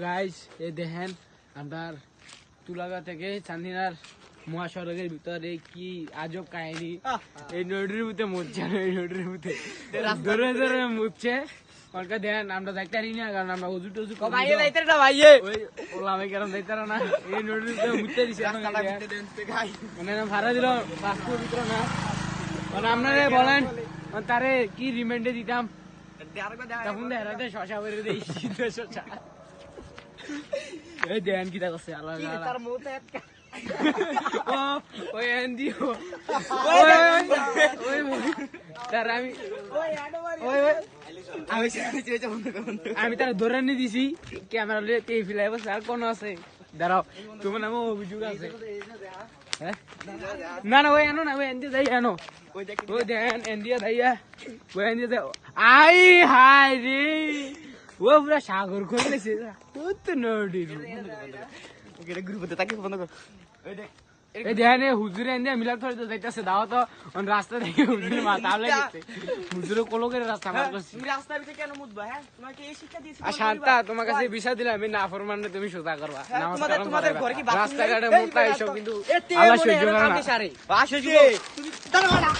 Guys এই দেখেন আমরা তুলাগা থেকে চান্দিনার মহাসড়কের ভিতরে কি আজব কাহিনী। এই নদীর ভিতরে মুচ্ছে এই নদীর ভিতরে ধরে ধরে মুচ্ছে কলকা দেন আমরা যাইতে পারি না, কারণ আমরা উজু টুজু ভাইয়ে যাইতে না ভাইয়ে ওই ওলামে কেন যাইতে না। এই নদীর ভিতরে মুচ্ছে দিছে মানে ভাড়া দিল পাসপোর্ট ভিতরে না, মানে আপনারা বলেন তারে কি রিমান্ডে দিতাম তখন দেখাতে শশা করে দিই শশা। এই দেন কি করছে আলাদা তার মুতে ওই এন্দিও তার আমি তার ধরে নিয়ে দিছি ক্যামেরা লিয়ে তে ফিলাই বসে আর কোন আছে দাঁড়াও তোমার নামে অভিযোগ আছে। না না ওই আনো না ওই এন্দি যাই আনো ওই দেন এন্দিয়া যাইয়া ওই এন্দিয়া যাই আই হাই রে ও পুরা সাগর করে লেছে তো নডি গ্রুপে তাকে বন্ধ কর। এই দেখেন হুজুরে এন্দিয়া মিলাদ করে তো যাইতাছে দাও তো রাস্তা থেকে হুজুর মাথা লাগছে হুজুরে কোলো করে রাস্তা পার করছে। তুমি রাস্তার ভিতরে কেন মুতবা? হ্যাঁ তোমাকে এই শিক্ষা দিয়েছি। আর শান্তা তোমার কাছে বিষয় দিলাম আমি না ফরমানে তুমি সোজা করবা তোমাদের ঘরে কি রাস্তাঘাটে মোটা এইসব কিন্তু আল্লাহ সহ্য করে না। আসো তুমি দাঁড়াও না।